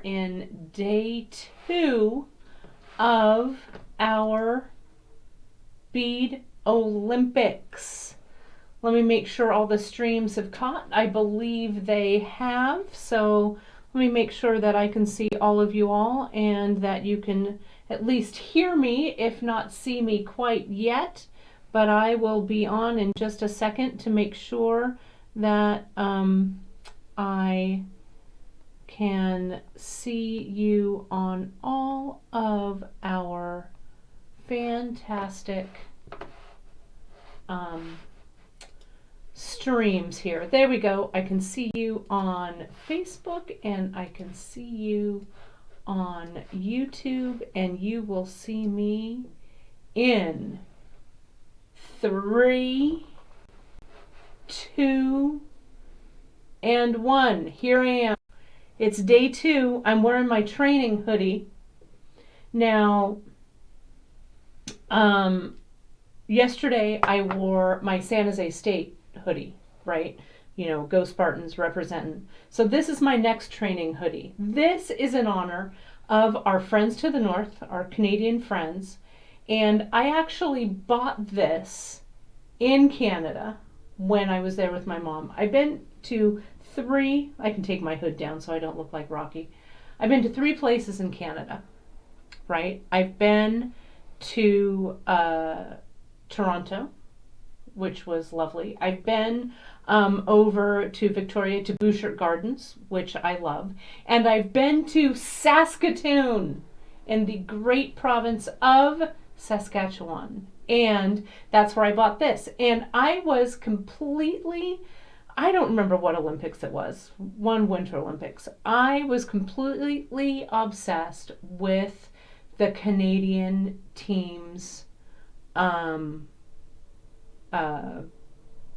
in day 2 of our Bead Olympics. Let me make sure all the streams have caught. I believe they have. So let me make sure that I can see all of you all and that you can at least hear me, if not see me quite yet. But I will be on in just a second to make sure that I can see you on all of our fantastic streams here. There we go. I can see you on Facebook and I can see you on YouTube, and you will see me in 3, 2, and 1. Here I am. It's day 2. I'm wearing my training hoodie. Now, yesterday I wore my San Jose State hoodie, right? You know, Go Spartans representing. So this is my next training hoodie. This is in honor of our friends to the north, our Canadian friends. And I actually bought this in Canada when I was there with my mom. I've been to 3, I can take my hood down so I don't look like Rocky. I've been to 3 places in Canada, right? I've been to Toronto, which was lovely. I've been over to Victoria, to Bouchard Gardens, which I love. And I've been to Saskatoon in the great province of Saskatchewan. And that's where I bought this. And I was completely, I don't remember what Olympics it was, one Winter Olympics. I was completely obsessed with the Canadian team's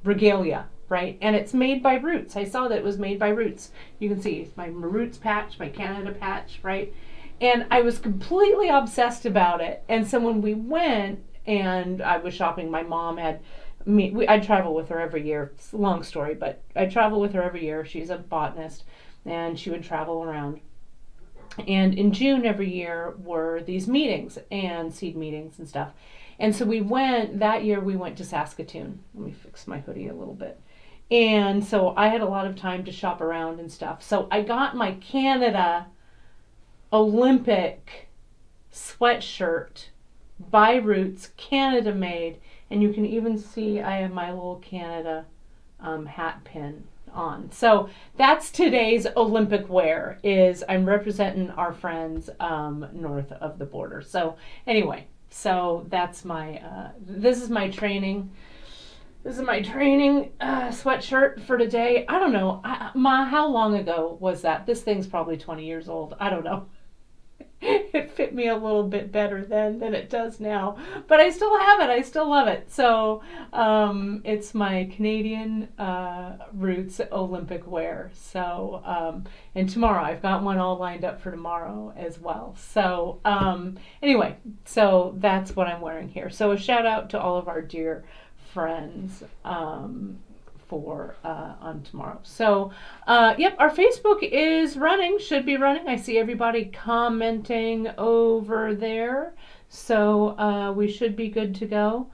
regalia, right? And it's made by Roots. I saw that it was made by Roots. You can see my Roots patch, my Canada patch, right? And I was completely obsessed about it. And so when we went and I was shopping, my mom had me, I travel with her every year. It's a long story, but I travel with her every year. She's a botanist and she would travel around. And in June every year were these meetings and seed meetings and stuff. And so we went, that year we went to Saskatoon. Let me fix my hoodie a little bit. And so I had a lot of time to shop around and stuff. So I got my Canada Olympic sweatshirt by Roots, Canada made. And you can even see I have my little Canada hat pin on. So that's today's Olympic wear, is I'm representing our friends north of the border. So anyway, so that's my, this is my training sweatshirt for today. I don't know, how long ago was that? This thing's probably 20 years old. I don't know. It fit me a little bit better then than it does now, but I still have it. I still love it. So it's my Canadian Roots Olympic wear. So and tomorrow I've got one all lined up for tomorrow as well. So anyway, so that's what I'm wearing here. So a shout out to all of our dear friends for on tomorrow. So yep, our Facebook is running, should be running. I see everybody commenting over there, so we should be good to go.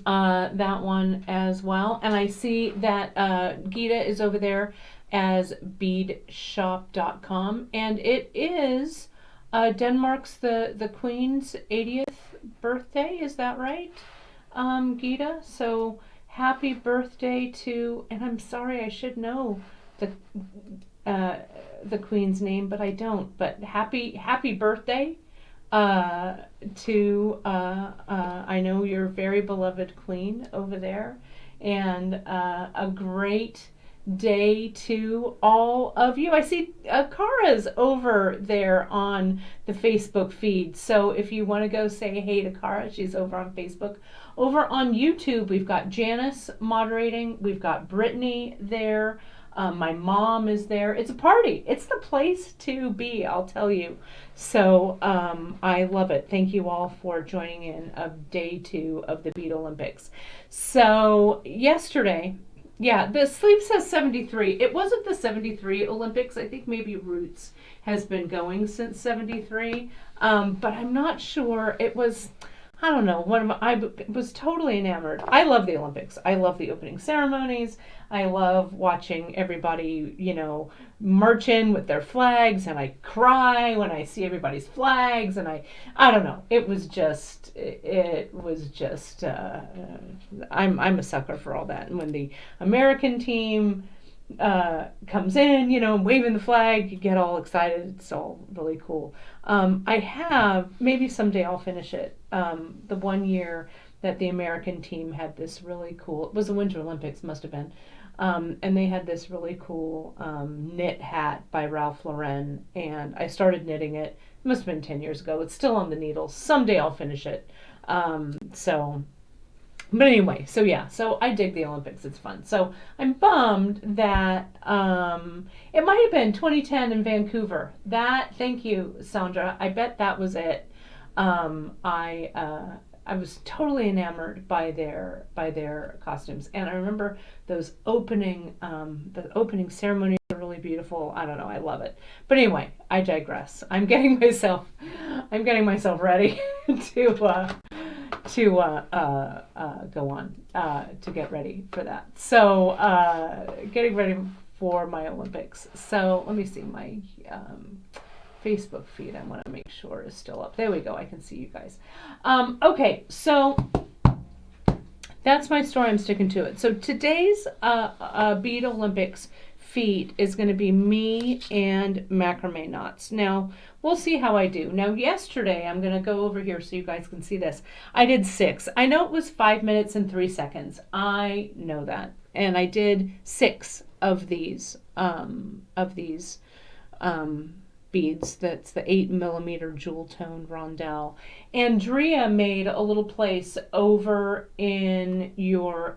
That one as well. And I see that Gita is over there as beadshop.com, and it is Denmark's the Queen's 80th birthday. Is that right, Gita? So happy birthday to, and I'm sorry, I should know the Queen's name, but I don't. But happy birthday to I know your very beloved Queen over there, and a great day to all of you. I see Kara's over there on the Facebook feed, so if you want to go say hey to Kara, she's over on Facebook. Over on YouTube, we've got Janice moderating, we've got Brittany there, my mom is there. It's a party. It's the place to be, I'll tell you. So I love it. Thank you all for joining in of day 2 of the Bead Olympics. So yesterday, Yeah, the sleeve says 73. It wasn't the 73 Olympics. I think maybe Roots has been going since 73. But I'm not sure. It was, I don't know. I was totally enamored. I love the Olympics. I love the opening ceremonies. I love watching everybody, march in with their flags, and I cry when I see everybody's flags, and I don't know. I'm a sucker for all that. And when the American team comes in, waving the flag, you get all excited. It's all really cool. I have, maybe someday I'll finish it. The one year that the American team had this really cool, it was the Winter Olympics, must have been. And they had this really cool knit hat by Ralph Lauren, and I started knitting it. It must have been 10 years ago. It's still on the needles. Someday I'll finish it. But anyway, so I dig the Olympics. It's fun. So I'm bummed that it might have been 2010 in Vancouver. Thank you, Sandra. I bet that was it. I was totally enamored by their costumes, and I remember the opening ceremonies are really beautiful. I don't know, I love it. But anyway, I digress. I'm getting myself ready to go on to get ready for that. So getting ready for my Olympics. So let me see my Facebook feed. I want to make sure is still up. There we go. I can see you guys. Okay, so that's my story. I'm sticking to it. So today's Bead Olympics feat is going to be me and macrame knots. Now, we'll see how I do. Now, yesterday, I'm going to go over here so you guys can see this. I did 6. I know it was 5 minutes and 3 seconds. I know that. And I did 6 of these beads. That's the 8mm jewel tone rondelle. Andrea made a little place over in your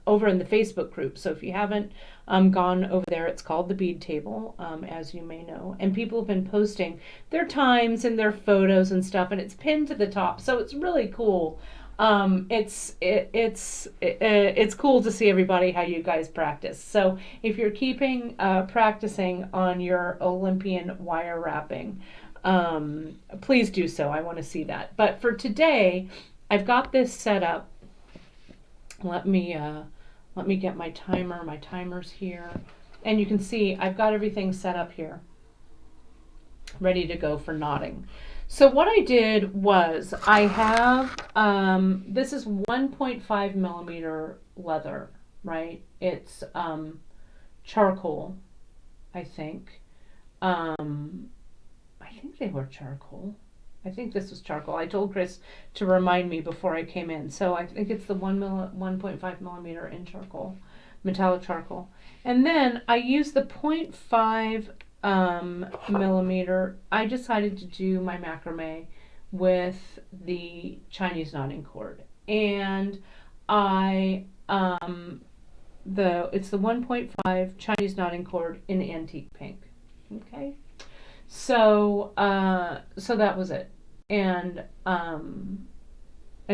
over in the Facebook group. So if you haven't gone over there, it's called the Bead Table, as you may know. And people have been posting their times and their photos and stuff, and it's pinned to the top. So it's really cool. It's cool to see everybody how you guys practice. So if you're keeping practicing on your Olympian wire wrapping, please do so. I want to see that. But for today, I've got this set up. Let me get my timer. My timer's here, and you can see I've got everything set up here, ready to go for knotting. So what I did was I have, this is 1.5mm leather, right? It's charcoal, I think. I think they were charcoal. I think this was charcoal. I told Chris to remind me before I came in. So I think it's the 1.5mm in charcoal, metallic charcoal. And then I used the 0.5 millimeter. I decided to do my macrame with the Chinese knotting cord, and it's the 1.5 Chinese knotting cord in antique pink. Okay, so that was it, and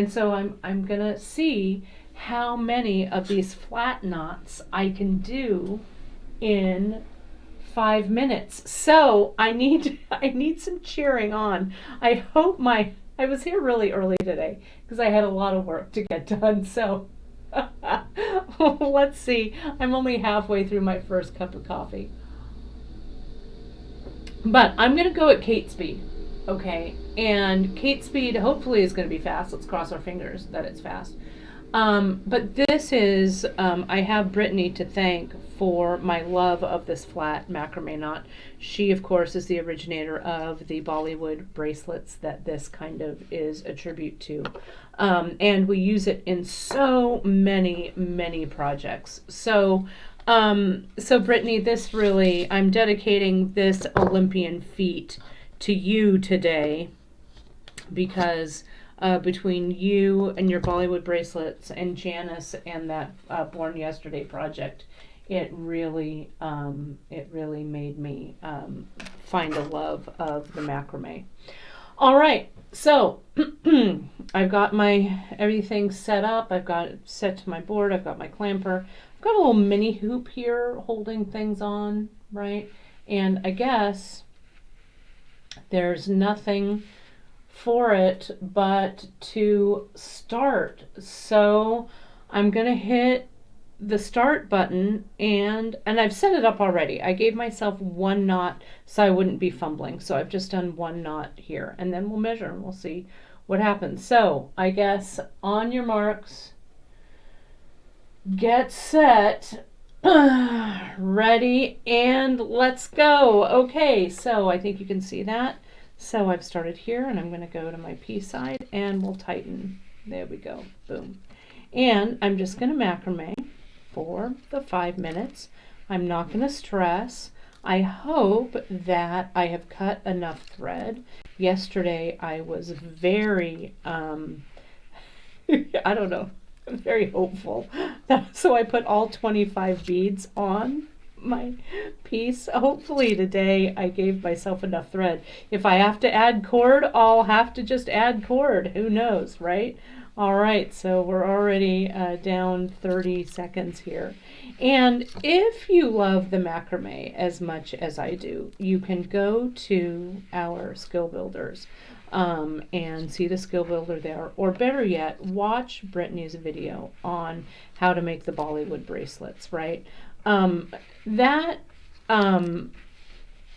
so I'm gonna see how many of these flat knots I can do in 5 minutes. So I need some cheering on. I was here really early today because I had a lot of work to get done. So let's see. I'm only halfway through my first cup of coffee. But I'm going to go at Kate speed. Okay. And Kate speed hopefully is going to be fast. Let's cross our fingers that it's fast. But this is, I have Brittany to thank for my love of this flat macrame knot. She, of course, is the originator of the Bollywood bracelets that this kind of is a tribute to. And we use it in so many, many projects. So Brittany, this really, I'm dedicating this Olympian feat to you today because between you and your Bollywood bracelets and Janice and that Born Yesterday project, it really made me find a love of the macrame. All right, so I've got my everything set up. I've got it set to my board. I've got my clamper. I've got a little mini hoop here holding things on, right? And I guess there's nothing for it but to start. So I'm gonna hit the start button, and I've set it up already. I gave myself 1 knot so I wouldn't be fumbling. So I've just done 1 knot here, and then we'll measure and we'll see what happens. So I guess on your marks, get set, ready, and let's go. Okay, so I think you can see that. So I've started here, and I'm going to go to my P side, and we'll tighten. There we go. Boom. And I'm just going to macrame for the 5 minutes. I'm not going to stress. I hope that I have cut enough thread. Yesterday I was very, I don't know, very hopeful. So I put all 25 beads on my piece. Hopefully today I gave myself enough thread. If I have to add cord, I'll have to just add cord. Who knows, right? All right, so we're already down 30 seconds here. And if you love the macrame as much as I do, you can go to our skill builders and see the skill builder there. Or better yet, watch Brittany's video on how to make the Bollywood bracelets, right? That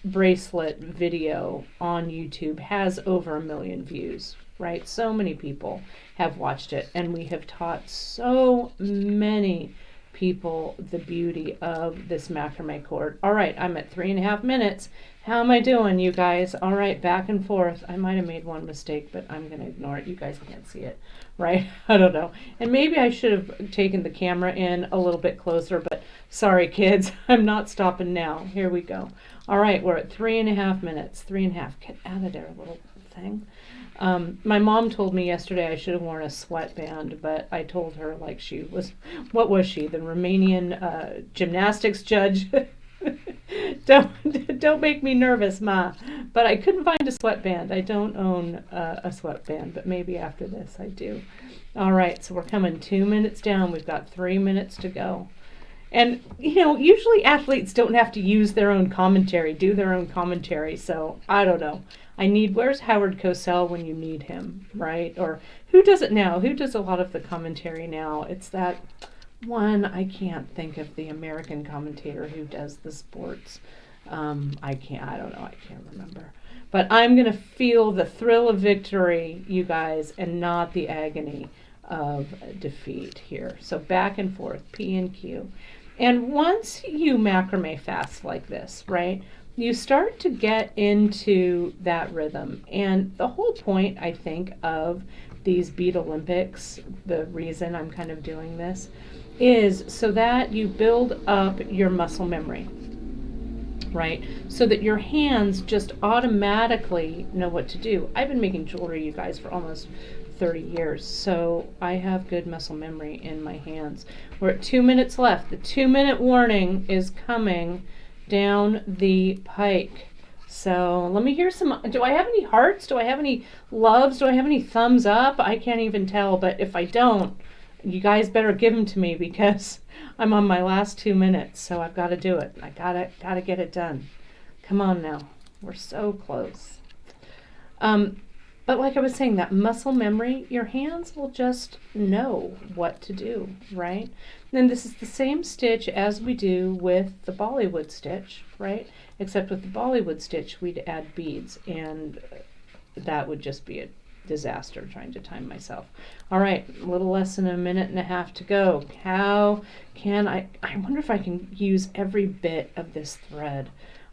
bracelet video on YouTube has over 1 million views, right? So many people have watched it, and we have taught so many people the beauty of this macrame cord. All right, I'm at 3.5 minutes. How am I doing, you guys? All right, back and forth. I might have made one mistake, but I'm going to ignore it. You guys can't see it, right? I don't know. And maybe I should have taken the camera in a little bit closer, but sorry, kids. I'm not stopping now. Here we go. All right, we're at 3.5 minutes. 3.5. Get out of there, little thing. My mom told me yesterday I should have worn a sweatband, but I told her like she was, what was she, the Romanian gymnastics judge? Don't make me nervous, Ma. But I couldn't find a sweatband. I don't own a sweatband, but maybe after this I do. All right, so we're coming 2 minutes down. We've got 3 minutes to go. And, you know, usually athletes don't have to use their own commentary, do their own commentary. So I don't know. Where's Howard Cosell when you need him, right? Or who does it now? Who does a lot of the commentary now? It's that one, I can't think of the American commentator who does the sports. I don't know, I can't remember. But I'm going to feel the thrill of victory, you guys, and not the agony of defeat here. So back and forth, P and Q. And once you macrame fast like this, right, you start to get into that rhythm. And the whole point, I think, of these Bead Olympics, the reason I'm kind of doing this, is so that you build up your muscle memory, right? So that your hands just automatically know what to do. I've been making jewelry, you guys, for almost 30 years, so I have good muscle memory in my hands. We're at 2 minutes left. The 2-minute warning is coming down the pike. So let me hear some. Do I have any hearts? Do I have any loves? Do I have any thumbs up? I can't even tell, but if I don't, you guys better give them to me because I'm on my last 2 minutes, so I've got to do it. I gotta get it done. Come on now. We're so close. But like I was saying, that muscle memory, your hands will just know what to do, right? And this is the same stitch as we do with the Bollywood stitch, right? Except with the Bollywood stitch, we'd add beads, and that would just be a disaster trying to time myself. All right, a little less than 1.5 minutes to go. How can I wonder if I can use every bit of this thread.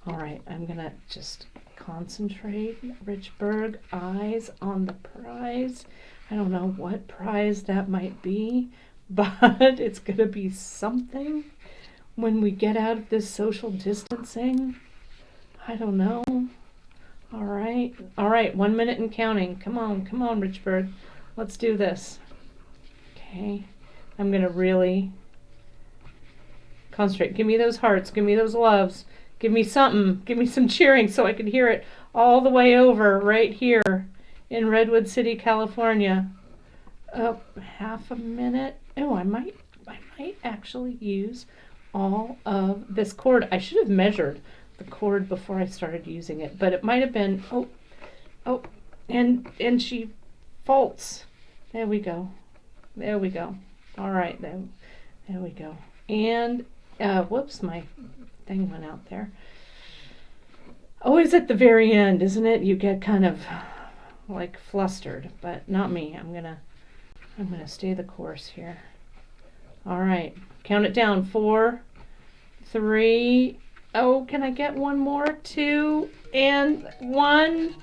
All right, I'm gonna just concentrate, Richburg, eyes on the prize. I don't know what prize that might be, but it's gonna be something when we get out of this social distancing. I don't know. All right, 1 minute and counting. Come on, Richburg. Let's do this. Okay, I'm gonna really concentrate. Give me those hearts, give me those loves, give me something, give me some cheering so I can hear it all the way over right here. in Redwood City, California. Oh, half a minute. Oh, I might actually use all of this cord. I should have measured the cord before I started using it, but it might have been, oh, and she faults. There we go. All right, there we go. And, whoops, my thing went out there. Always at the very end, isn't it? You get kind of like flustered, but not me. I'm gonna stay the course here. All right, count it down. 4, 3. Oh, can I get one more? 2 and 1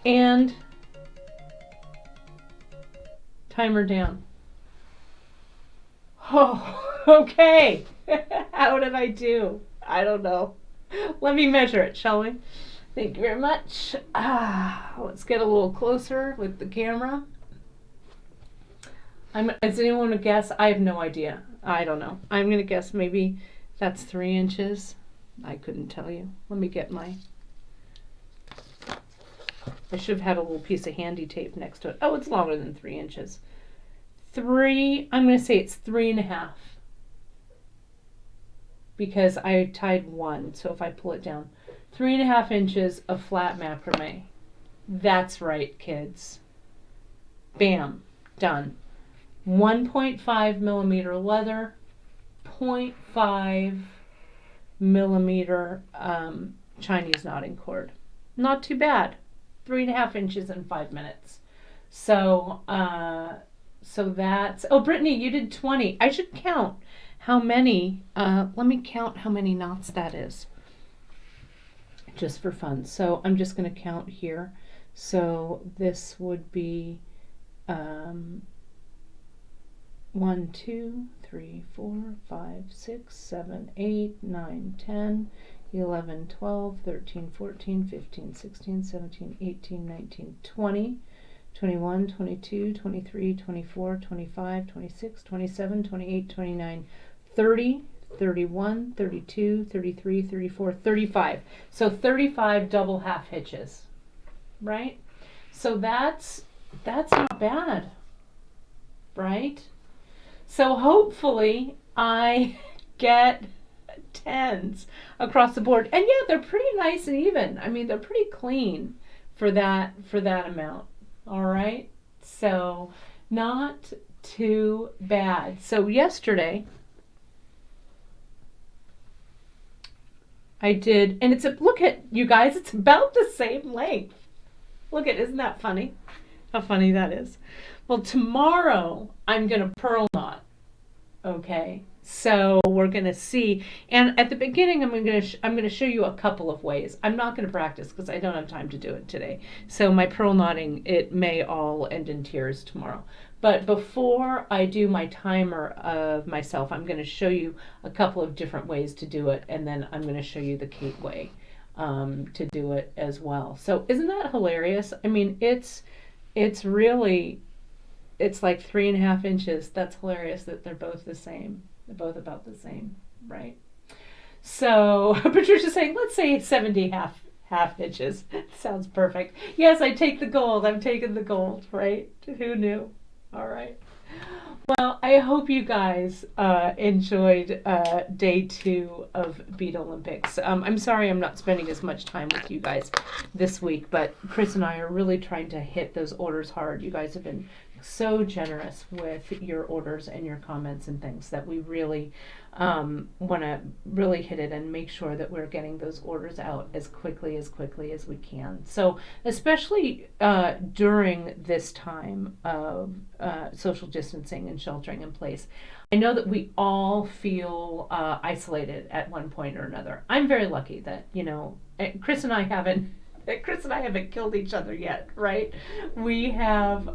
and timer down. Oh, okay. How did I do? I don't know. Let me measure it, shall we? Thank you very much. Let's get a little closer with the camera. Does anyone want to guess? I have no idea. I don't know. I'm going to guess maybe that's 3 inches. I couldn't tell you. Let me get my... I should have had a little piece of handy tape next to it. Oh, it's longer than 3 inches. I'm going to say it's 3.5. Because I tied 1, so if I pull it down. 3.5 inches of flat macrame. That's right, kids. Bam. Done. 1.5 millimeter leather, 0.5 millimeter Chinese knotting cord. Not too bad. 3.5 inches in 5 minutes. So that's, oh, Brittany, you did 20. I should count how many, let me count how many knots that is, just for fun. So I'm just going to count here. So this would be 1, 2, 3, 4, 5, 6, 7, 8, 9, 10, 11, 12, 13, 14, 15, 16, 17, 18, 19, 20, 21, 22, 23, 24, 25, 26, 27, 28, 29, 30, 31, 32, 33, 34, 35. So 35 double half hitches, right? So that's not bad, right? So hopefully I get 10s across the board. And yeah, they're pretty nice and even. I mean, they're pretty clean for that amount. All right? So not too bad. So yesterday I did, and look at you guys, it's about the same length. Look at, isn't that funny? How funny that is. Well, tomorrow I'm going to pearl knot. Okay, so we're going to see, and at the beginning I'm going to show you a couple of ways. I'm not going to practice because I don't have time to do it today. So my pearl knotting, it may all end in tears tomorrow. But before I do my timer of myself, I'm going to show you a couple of different ways to do it, and then I'm going to show you the Kate way to do it as well. So isn't that hilarious? I mean, it's really, it's like 3.5 inches. That's hilarious that they're both the same. They're both about the same, right? So Patricia's saying, let's say 70 half inches. Sounds perfect. Yes, I take the gold. I'm taking the gold, right? Who knew? All right. Well, I hope you guys enjoyed day 2 of Bead Olympics. I'm sorry I'm not spending as much time with you guys this week, but Chris and I are really trying to hit those orders hard. You guys have been so generous with your orders and your comments and things that we really want to really hit it and make sure that we're getting those orders out as quickly as we can. So especially during this time of social distancing and sheltering in place, I know that we all feel isolated at one point or another. I'm very lucky that, Chris and I haven't killed each other yet, right? We have,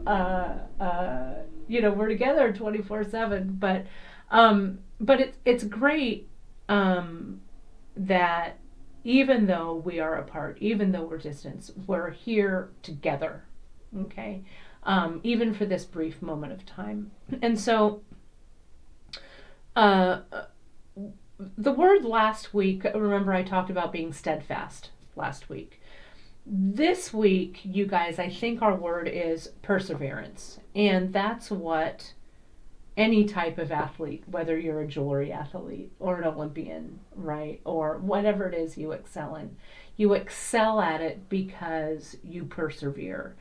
we're together 24/7, but it's great that even though we are apart, even though we're distant, we're here together, okay? Even for this brief moment of time. And so, the word last week, remember I talked about being steadfast last week. This week, you guys, I think our word is perseverance. And that's what any type of athlete, whether you're a jewelry athlete or an Olympian, right, or whatever it is you excel in, you excel at it because you persevere.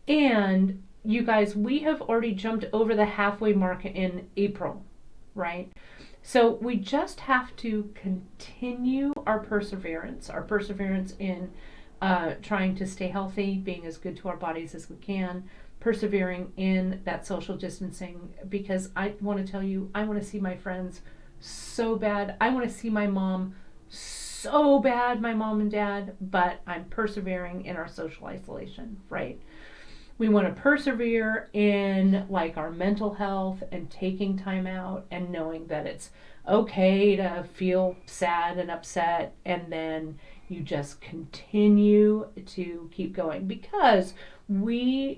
And you guys, we have already jumped over the halfway mark in April, right? So we just have to continue our perseverance in trying to stay healthy, being as good to our bodies as we can, persevering in that social distancing, because I want to tell you, I want to see my friends so bad. I want to see my mom so bad, my mom and dad, but I'm persevering in our social isolation, right? We want to persevere in like our mental health and taking time out and knowing that it's okay to feel sad and upset, and then you just continue to keep going because we're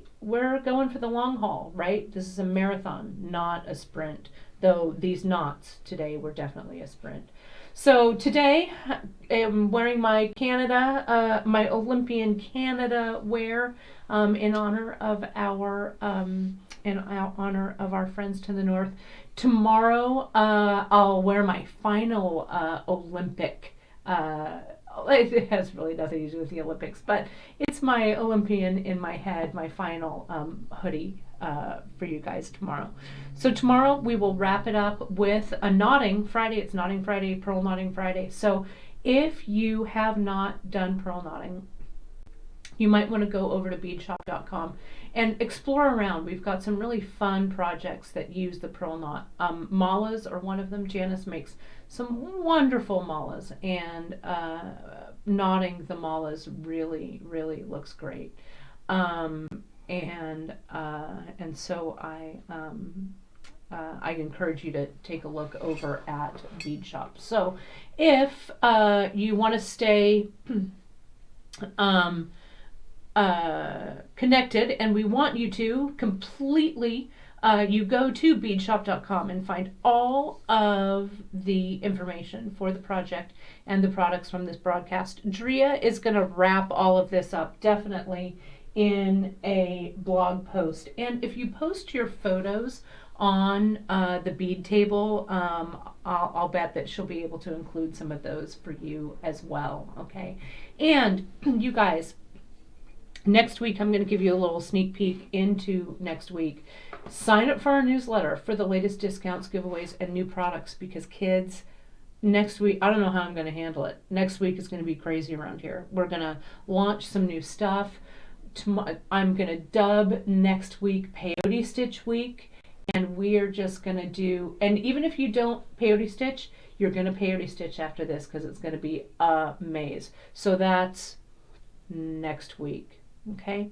going for the long haul, right? This is a marathon, not a sprint. Though these knots today were definitely a sprint. So today I'm wearing my my Olympian Canada wear in honor of our friends to the north. Tomorrow I'll wear my final Olympic. It has really nothing to do with the Olympics, but it's my Olympian in my head, my final hoodie for you guys tomorrow. So tomorrow we will wrap it up with a knotting Friday. It's knotting Friday, pearl knotting Friday. So if you have not done pearl knotting, you might want to go over to beadshop.com and explore around. We've got some really fun projects that use the pearl knot. Malas are one of them. Janice makes some wonderful malas, and knotting the malas really, really looks great. And so I encourage you to take a look over at Bead Shop. So if you want to stay connected, and we want you to completely, you go to beadshop.com and find all of the information for the project and the products from this broadcast. Drea is going to wrap all of this up definitely in a blog post. And if you post your photos on the bead table, I'll bet that she'll be able to include some of those for you as well. Okay. And you guys, next week, I'm going to give you a little sneak peek into next week. Sign up for our newsletter for the latest discounts, giveaways, and new products, because kids, next week, I don't know how I'm going to handle it. Next week is going to be crazy around here. We're going to launch some new stuff. I'm going to dub next week Peyote Stitch Week, and we are just going to do, and even if you don't peyote stitch, you're going to peyote stitch after this because it's going to be a maze. So that's next week. Okay.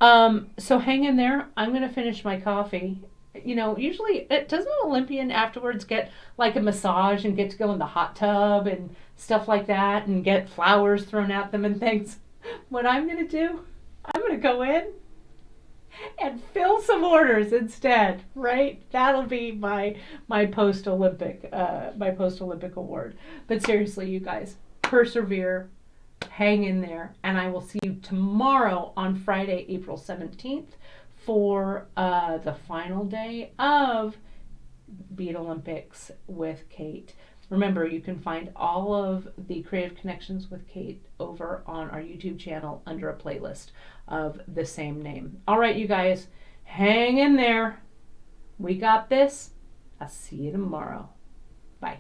So hang in there. I'm going to finish my coffee. You know, usually doesn't an Olympian afterwards get like a massage and get to go in the hot tub and stuff like that and get flowers thrown at them and things? What I'm going to do, I'm going to go in and fill some orders instead, right? That'll be my post-Olympic award. But seriously, you guys, persevere. Hang in there, and I will see you tomorrow on Friday, April 17th for the final day of Bead Olympics with Kate. Remember, you can find all of the Creative Connections with Kate over on our YouTube channel under a playlist of the same name. All right, you guys, hang in there. We got this. I'll see you tomorrow. Bye.